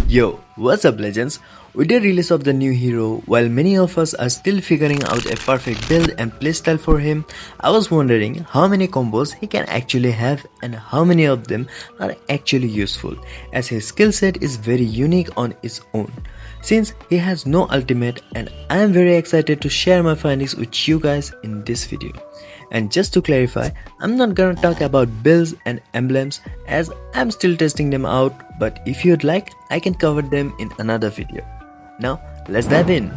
Yo, what's up legends? With the release of the new hero, while many of us are still figuring out a perfect build and playstyle for him, I was wondering how many combos he can actually have and how many of them are actually useful, as his skill set is very unique on its own. Since he has no ultimate, and I am very excited to share my findings with you guys in this video. And just to clarify, I'm not gonna talk about builds and emblems as I'm still testing them out, but if you'd like, I can cover them in another video. Now, let's dive in.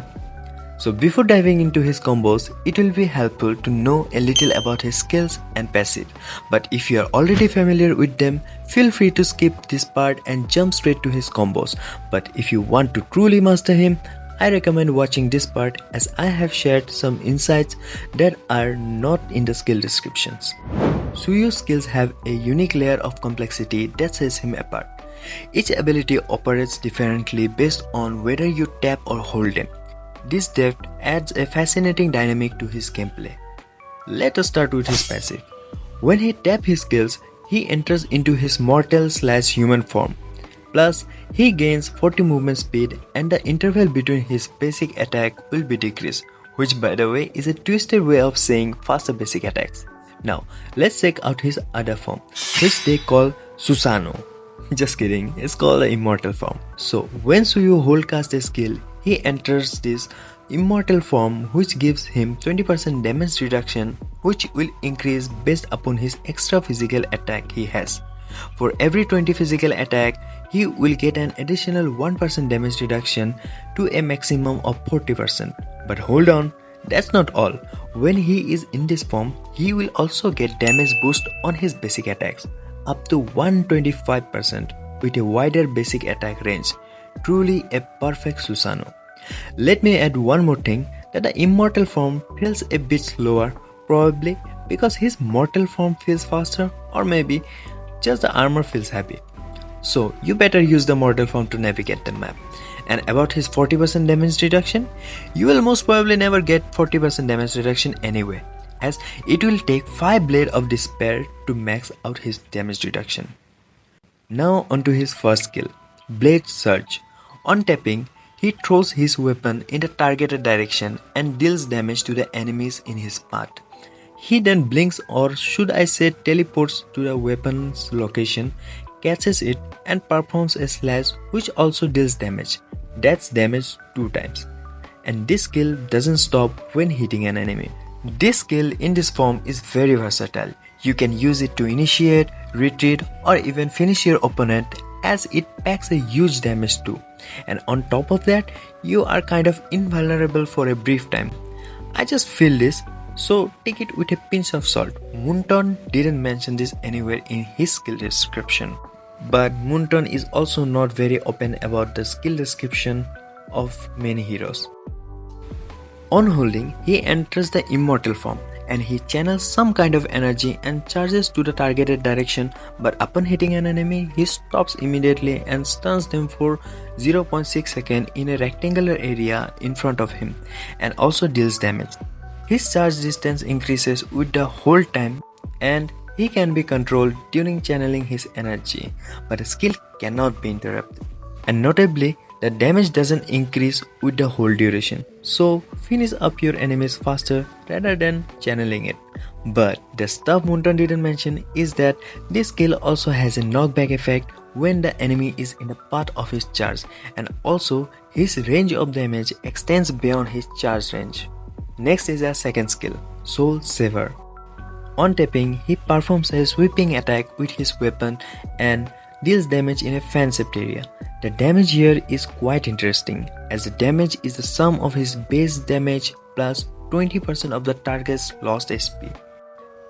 So before diving into his combos, it will be helpful to know a little about his skills and passive. But if you are already familiar with them, feel free to skip this part and jump straight to his combos. But if you want to truly master him, I recommend watching this part as I have shared some insights that are not in the skill descriptions. Suyou's skills have a unique layer of complexity that sets him apart. Each ability operates differently based on whether you tap or hold them. This depth adds a fascinating dynamic to his gameplay. Let us start with his passive. When he taps his skills, he enters into his mortal/human form. Plus, he gains 40 movement speed and the interval between his basic attack will be decreased, which by the way is a twisted way of saying faster basic attacks. Now, let's check out his other form, which they call Susano. Just kidding, it's called the immortal form. So, when Suyou hold cast a skill, he enters this immortal form which gives him 20% damage reduction, which will increase based upon his extra physical attack he has. For every 20 physical attack, he will get an additional 1% damage reduction to a maximum of 40%. But hold on, that's not all. When he is in this form, he will also get damage boost on his basic attacks, up to 125% with a wider basic attack range. Truly a perfect Susano. Let me add one more thing, that the immortal form feels a bit slower, probably because his mortal form feels faster, or maybe just the armor feels heavy. So you better use the mortal form to navigate the map. And about his 40% damage reduction, you will most probably never get 40% damage reduction anyway, as it will take 5 Blade of Despair to max out his damage reduction. Now onto his first skill, Blade Surge. On tapping, he throws his weapon in the targeted direction and deals damage to the enemies in his path. He then blinks, or should I say teleports to the weapon's location, catches it and performs a slash which also deals damage. That's damage 2 times. And this skill doesn't stop when hitting an enemy. This skill in this form is very versatile. You can use it to initiate, retreat, or even finish your opponent, as it packs a huge damage too. And on top of that, you are kind of invulnerable for a brief time. I just feel this, so take it with a pinch of salt. Moonton didn't mention this anywhere in his skill description. But Moonton is also not very open about the skill description of many heroes. On holding, he enters the immortal form and he channels some kind of energy and charges to the targeted direction, but upon hitting an enemy, he stops immediately and stuns them for 0.6 seconds in a rectangular area in front of him, and also deals damage. His charge distance increases with the hold time, and he can be controlled during channeling his energy, but the skill cannot be interrupted. And notably, the damage doesn't increase with the hold duration, so finish up your enemies faster rather than channeling it. But the stuff Moonton didn't mention is that this skill also has a knockback effect when the enemy is in the path of his charge, and also his range of damage extends beyond his charge range. Next is our second skill, Soul Saver. On tapping, he performs a sweeping attack with his weapon and deals damage in a fan-shaped area. The damage here is quite interesting, as the damage is the sum of his base damage plus 20% of the target's lost HP.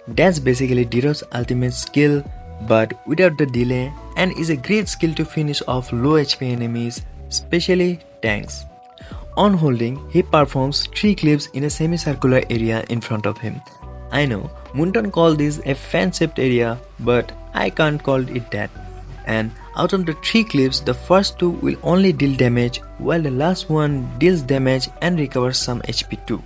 That's basically Diro's ultimate skill, but without the delay, and is a great skill to finish off low HP enemies, especially tanks. On holding, he performs 3 clips in a semicircular area in front of him. I know, Moonton called this a fan-shaped area, but I can't call it that. And out of the 3 clips, the first 2 will only deal damage, while the last one deals damage and recovers some HP too.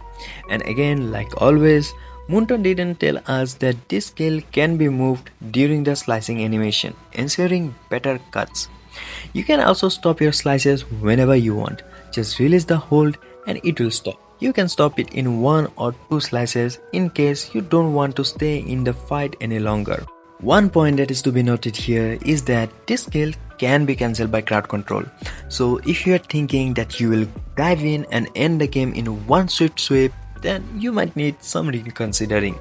And again, like always, Moonton didn't tell us that this skill can be moved during the slicing animation, ensuring better cuts. You can also stop your slices whenever you want. Just release the hold and it will stop. You can stop it in 1 or 2 slices in case you don't want to stay in the fight any longer. One point that is to be noted here is that this skill can be cancelled by crowd control. So if you are thinking that you will dive in and end the game in one swift sweep, then you might need some reconsidering.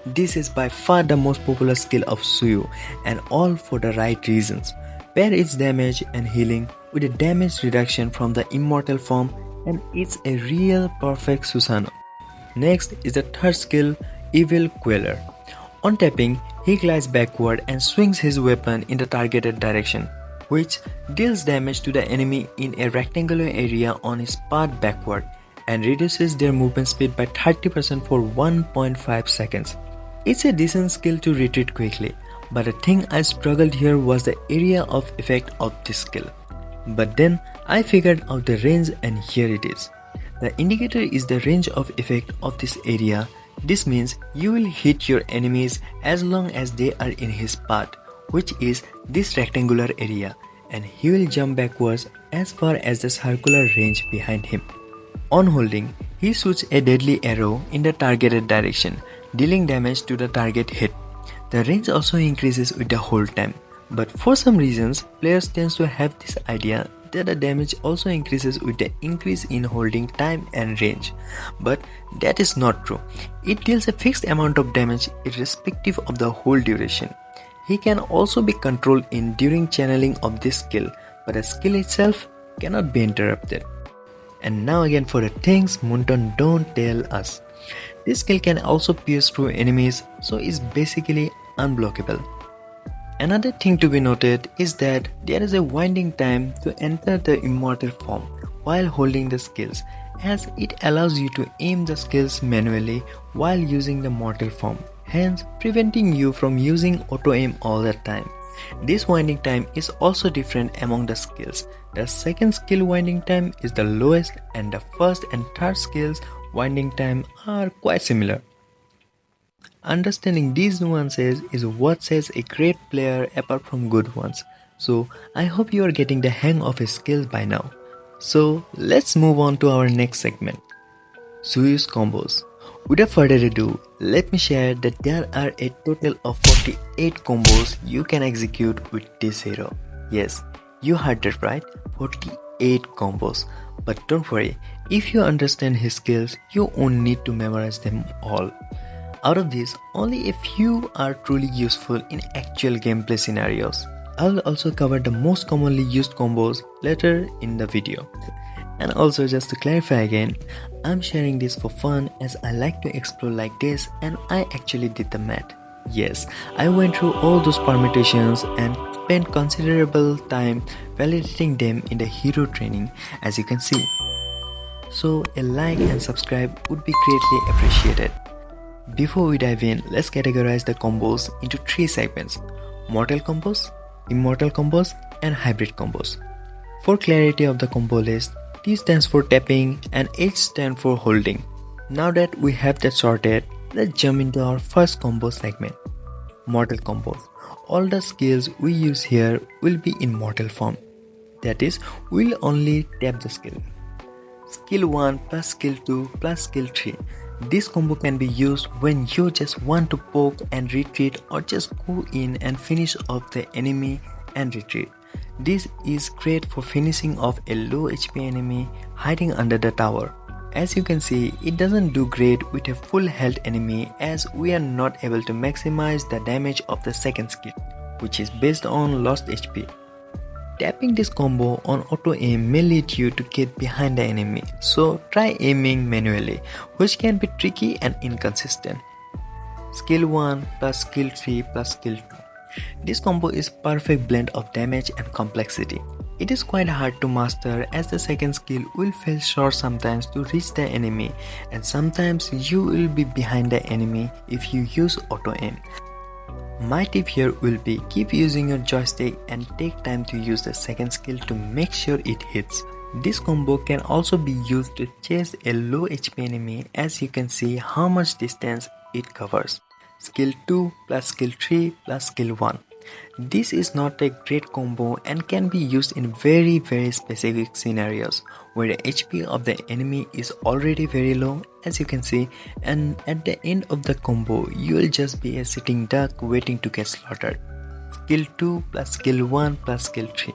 This is by far the most popular skill of Suyou, and all for the right reasons. Pair its damage and healing with a damage reduction from the immortal form, and it's a real perfect Susanoo. Next is the third skill, Evil Queller. On tapping, he glides backward and swings his weapon in the targeted direction, which deals damage to the enemy in a rectangular area on his path backward and reduces their movement speed by 30% for 1.5 seconds. It's a decent skill to retreat quickly, but the thing I struggled here was the area of effect of this skill. But then I figured out the range, and here it is. The indicator is the range of effect of this area. This means you will hit your enemies as long as they are in his path, which is this rectangular area, and he will jump backwards as far as the circular range behind him. On holding, he shoots a deadly arrow in the targeted direction, dealing damage to the target hit. The range also increases with the hold time, but for some reasons, players tend to have this idea that the damage also increases with the increase in holding time and range. But that is not true. It deals a fixed amount of damage irrespective of the hold duration. He can also be controlled in during channeling of this skill, but the skill itself cannot be interrupted. And now again for the things Moonton don't tell us. This skill can also pierce through enemies, so is basically unblockable. Another thing to be noted is that there is a winding time to enter the immortal form while holding the skills, as it allows you to aim the skills manually while using the mortal form, hence preventing you from using auto aim all the time. This winding time is also different among the skills. The second skill winding time is the lowest, and the first and third skills winding time are quite similar. Understanding these nuances is what sets a great player apart from good ones. So I hope you are getting the hang of his skills by now. So let's move on to our next segment, Suyou's combos. Without further ado, let me share that there are a total of 48 combos you can execute with this hero. Yes, you heard that right, 48 combos. But don't worry, if you understand his skills, you won't need to memorize them all. Out of these, only a few are truly useful in actual gameplay scenarios. I'll also cover the most commonly used combos later in the video. And also, just to clarify again, I'm sharing this for fun as I like to explore like this, and I actually did the math. Yes, I went through all those permutations and spent considerable time validating them in the hero training, as you can see. So a like and subscribe would be greatly appreciated. Before we dive in, let's categorize the combos into 3 segments: mortal combos, immortal combos, and hybrid combos. For clarity of the combo list, T stands for tapping and H stands for holding. Now that we have that sorted, let's jump into our first combo segment, mortal combos. All the skills we use here will be in mortal form. That is, we'll only tap the skill. Skill 1 plus skill 2 plus skill 3. This combo can be used when you just want to poke and retreat, or just go in and finish off the enemy and retreat. This is great for finishing off a low HP enemy hiding under the tower. As you can see, it doesn't do great with a full health enemy, as we are not able to maximize the damage of the second skill, which is based on lost HP. Tapping this combo on auto aim may lead you to get behind the enemy, so try aiming manually, which can be tricky and inconsistent. Skill 1 plus skill 3 plus skill 2. This combo is perfect blend of damage and complexity. It is quite hard to master, as the second skill will fail short sometimes to reach the enemy, and sometimes you will be behind the enemy if you use auto aim. My tip here will be keep using your joystick and take time to use the second skill to make sure it hits. This combo can also be used to chase a low HP enemy, as you can see how much distance it covers. Skill 2 plus skill 3 plus skill 1. This is not a great combo and can be used in very specific scenarios where the HP of the enemy is already very low, as you can see, and at the end of the combo you will just be a sitting duck waiting to get slaughtered. Skill 2 plus skill 1 plus skill 3.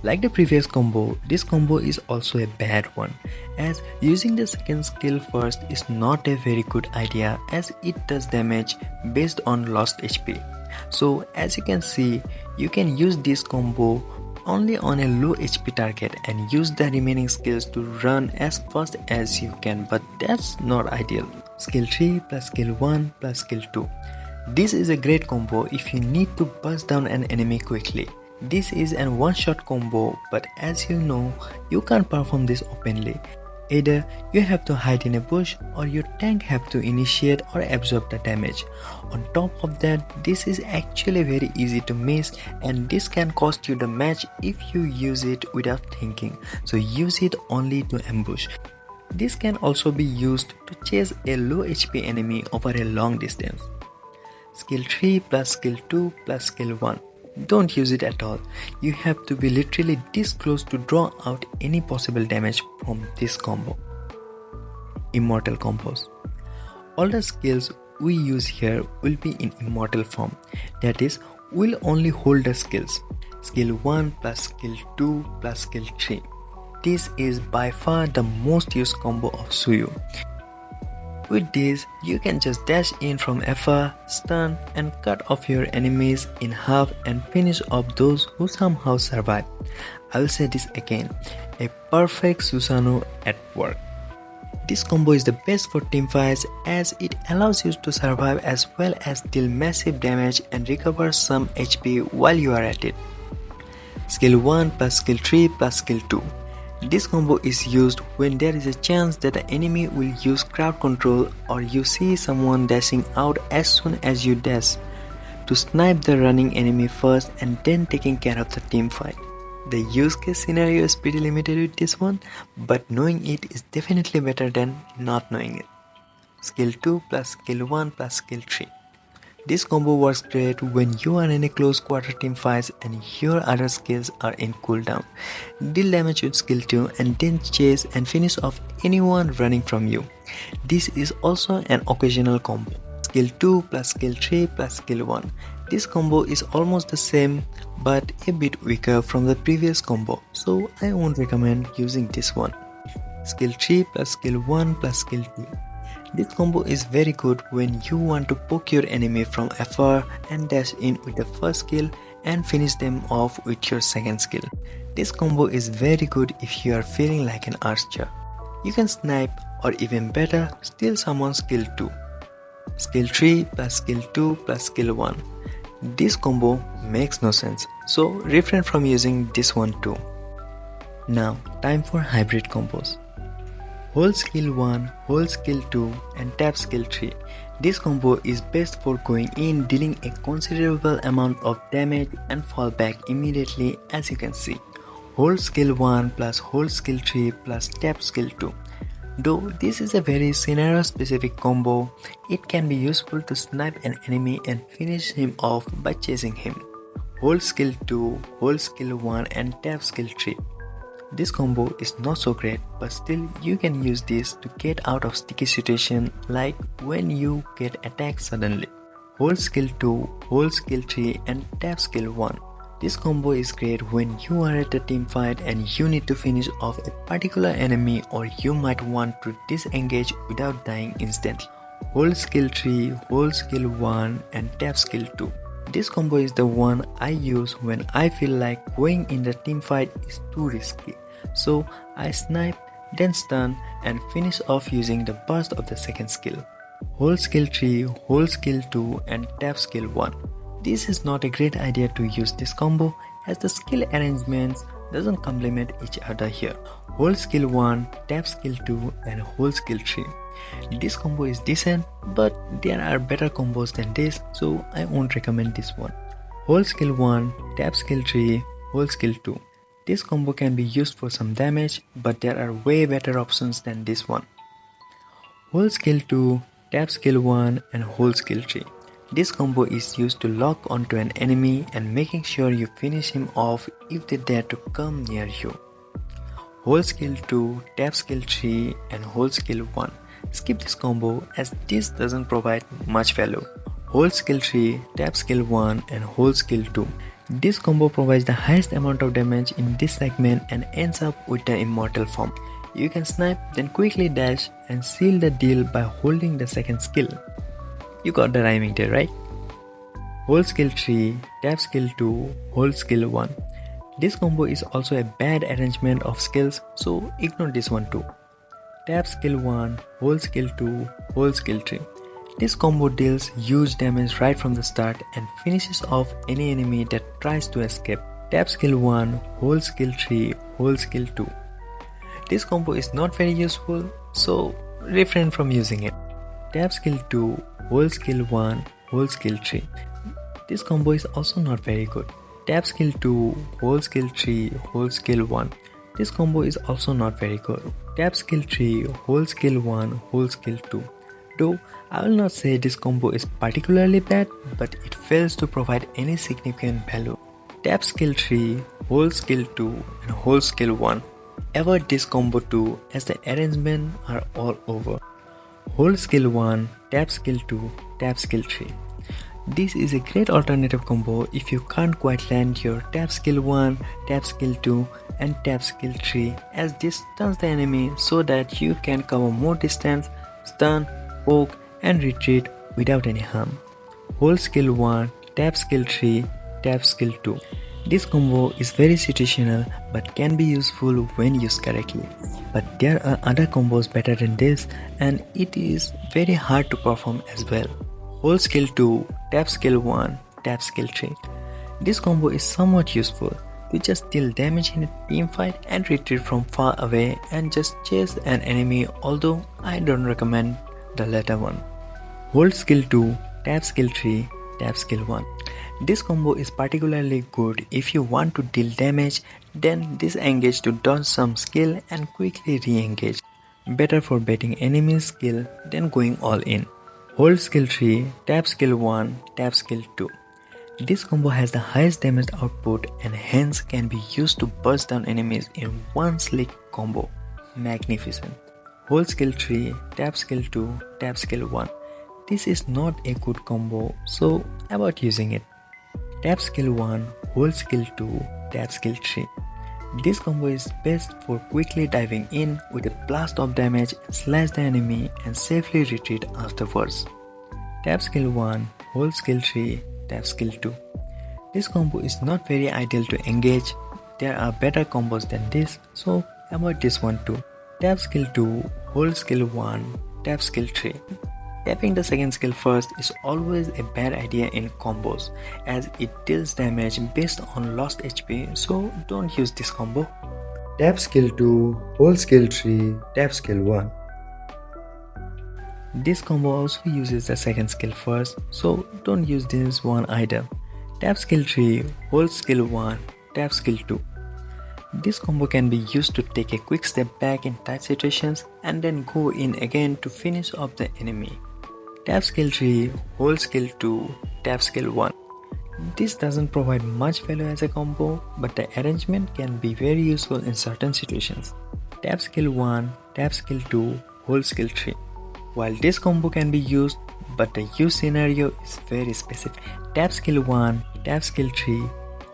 Like the previous combo, this combo is also a bad one, as using the second skill first is not a very good idea as it does damage based on lost HP. So as you can see, you can use this combo only on a low HP target and use the remaining skills to run as fast as you can, but that's not ideal. Skill 3 plus skill 1 plus skill 2. This is a great combo if you need to bust down an enemy quickly. This is a one-shot combo, but as you know, you can't perform this openly. Either you have to hide in a bush or your tank have to initiate or absorb the damage. On top of that, this is actually very easy to miss and this can cost you the match if you use it without thinking, so use it only to ambush. This can also be used to chase a low HP enemy over a long distance. Skill 3 plus skill 2 plus skill 1. Don't use it at all. You have to be literally this close to draw out any possible damage from this combo. Immortal combos. All the skills we use here will be in immortal form. That is, we'll only hold the skills. Skill 1 plus skill 2 plus skill 3. This is by far the most used combo of Suyou. With this, you can just dash in from afar, stun and cut off your enemies in half and finish off those who somehow survive. I will say this again, a perfect Susanoo at work. This combo is the best for teamfights as it allows you to survive as well as deal massive damage and recover some HP while you are at it. Skill 1 plus skill 3 plus skill 2. This combo is used when there is a chance that the enemy will use crowd control or you see someone dashing out as soon as you dash to snipe the running enemy first and then taking care of the team fight. The use case scenario is pretty limited with this one, but knowing it is definitely better than not knowing it. Skill 2 plus skill 1 plus skill 3. This combo works great when you are in a close quarter team fights and your other skills are in cooldown. Deal damage with skill 2 and then chase and finish off anyone running from you. This is also an occasional combo. Skill 2 plus skill 3 plus skill 1. This combo is almost the same but a bit weaker from the previous combo, so I won't recommend using this one. Skill 3 plus skill 1 plus skill 2. This combo is very good when you want to poke your enemy from afar and dash in with the first skill and finish them off with your second skill. This combo is very good if you are feeling like an archer. You can snipe or even better, steal someone's skill 2. Skill 3 plus skill 2 plus skill 1. This combo makes no sense, so refrain from using this one too. Now, time for hybrid combos. Hold skill 1, hold skill 2 and tap skill 3. This combo is best for going in, dealing a considerable amount of damage and fall back immediately, as you can see. Hold skill 1 plus hold skill 3 plus tap skill 2. Though this is a very scenario specific combo, it can be useful to snipe an enemy and finish him off by chasing him. Hold skill 2, hold skill 1 and tap skill 3. This combo is not so great, but still you can use this to get out of sticky situation like when you get attacked suddenly. Hold skill 2, hold skill 3 and tap skill 1. This combo is great when you are at a team fight and you need to finish off a particular enemy or you might want to disengage without dying instantly. Hold skill 3, hold skill 1 and tap skill 2. This combo is the one I use when I feel like going in the team fight is too risky. So I snipe, then stun and finish off using the burst of the second skill. Hold skill 3, hold skill 2 and tap skill 1. This is not a great idea to use this combo as the skill arrangements doesn't complement each other here. Hold skill 1, tap skill 2 and hold skill 3. This combo is decent, but there are better combos than this, so I won't recommend this one. Hold skill 1, tap skill 3, hold skill 2. This combo can be used for some damage, but there are way better options than this one. Hold skill 2, tap skill 1 and hold skill 3. This combo is used to lock onto an enemy and making sure you finish him off if they dare to come near you. Hold skill 2, tap skill 3 and hold skill 1. Skip this combo as this doesn't provide much value. Hold skill 3, tap skill 1 and hold skill 2. This combo provides the highest amount of damage in this segment and ends up with the immortal form. You can snipe, then quickly dash and seal the deal by holding the second skill. You got the rhyming there, right? Hold skill 3, tap skill 2, hold skill 1. This combo is also a bad arrangement of skills, so ignore this one too. Tap skill 1, hold skill 2, hold skill 3. This combo deals huge damage right from the start and finishes off any enemy that tries to escape. Tap skill 1, hold skill 3, hold skill 2. This combo is not very useful, so refrain from using it. Tap skill 2, hold skill 1, hold skill 3. This combo is also not very good. Tap skill 2, hold skill 3, hold skill 1. This combo is also not very good. Tap skill 3, hold skill 1, hold skill 2. Though I will not say this combo is particularly bad, but it fails to provide any significant value. Tap skill 3, hold skill 2 and hold skill 1. Avoid this combo too as the arrangements are all over. Hold skill 1, tap skill 2, tap skill 3. This is a great alternative combo if you can't quite land your tap skill 1, tap skill 2 and tap skill 3, as this stuns the enemy so that you can cover more distance, stun, poke and retreat without any harm. Hold skill 1, tap skill 3, tap skill 2. This combo is very situational but can be useful when used correctly. But there are other combos better than this and it is very hard to perform as well. Hold skill 2, tap skill 1, tap skill 3. This combo is somewhat useful. You just deal damage in a team fight and retreat from far away and just chase an enemy, although I don't recommend the latter one. Hold skill 2, tap skill 3, tap skill 1. This combo is particularly good if you want to deal damage, then disengage to dodge some skill and quickly re-engage. Better for baiting enemy's skill than going all in. Hold skill 3, tap skill 1, tap skill 2. This combo has the highest damage output and hence can be used to burst down enemies in one slick combo. Magnificent. Hold skill 3, tap skill 2, tap skill 1. This is not a good combo, so avoid using it. Tap skill 1, hold skill 2, tap skill 3. This combo is best for quickly diving in with a blast of damage and slash the enemy and safely retreat afterwards. Tap skill 1, hold skill 3, tap skill 2. This combo is not very ideal to engage. There are better combos than this, so avoid this one too. Tap skill 2, hold skill 1, tap skill 3. Tapping the second skill first is always a bad idea in combos as it deals damage based on lost HP, so don't use this combo. Tap skill 2, hold skill 3, tap skill 1. This combo also uses the second skill first, so don't use this one either. Tap skill 3, hold skill 1, tap skill 2. This combo can be used to take a quick step back in tight situations and then go in again to finish off the enemy. Tap skill 3, hold skill 2, tap skill 1. This doesn't provide much value as a combo, but the arrangement can be very useful in certain situations. Tap skill 1, tap skill 2, hold skill 3. While this combo can be used, but the use scenario is very specific. Tap skill 1, tap skill 3,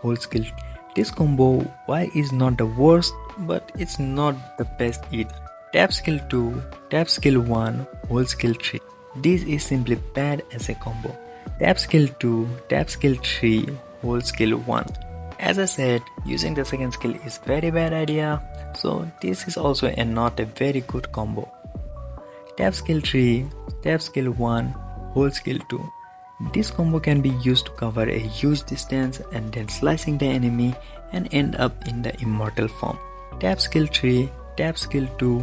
hold skill 2. This combo, while is not the worst, but it's not the best either. Tap skill 2, tap skill 1, hold skill 3. This is simply bad as a combo. Tap skill 2, tap skill 3, hold skill 1. As I said, using the second skill is very bad idea, so this is also not a very good combo. Tap skill 3, tap skill 1, hold skill 2. This combo can be used to cover a huge distance and then slicing the enemy and end up in the immortal form. Tap skill 3, tap skill 2,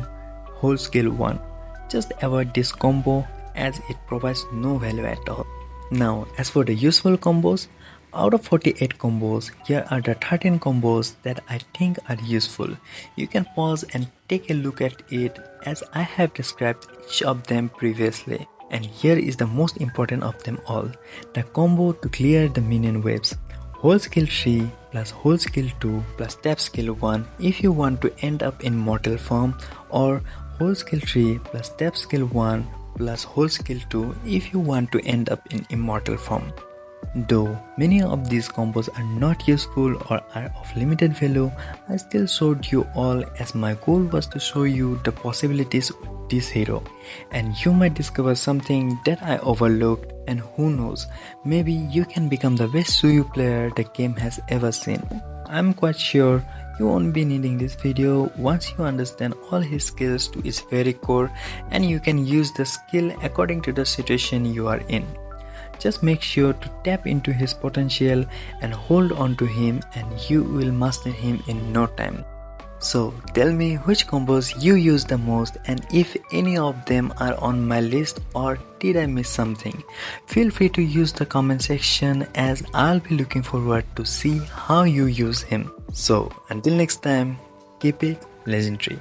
hold skill 1. Just avoid this combo as it provides no value at all. Now, as for the useful combos, out of 48 combos, here are the 13 combos that I think are useful. You can pause and take a look at it as I have described each of them previously. And here is the most important of them all, the combo to clear the minion waves. Whole skill 3 plus whole skill 2 plus tap skill 1 if you want to end up in mortal form, or whole skill 3 plus tap skill 1 plus whole skill 2 if you want to end up in immortal form. Though many of these combos are not useful or are of limited value, I still showed you all as my goal was to show you the possibilities with this hero, and you might discover something that I overlooked, and who knows, maybe you can become the best Suyou player the game has ever seen. I'm quite sure you won't be needing this video once you understand all his skills to its very core, and you can use the skill according to the situation you are in. Just make sure to tap into his potential and hold on to him, and you will master him in no time. So tell me which combos you use the most, and if any of them are on my list or did I miss something. Feel free to use the comment section, as I'll be looking forward to see how you use him. So until next time, keep it legendary.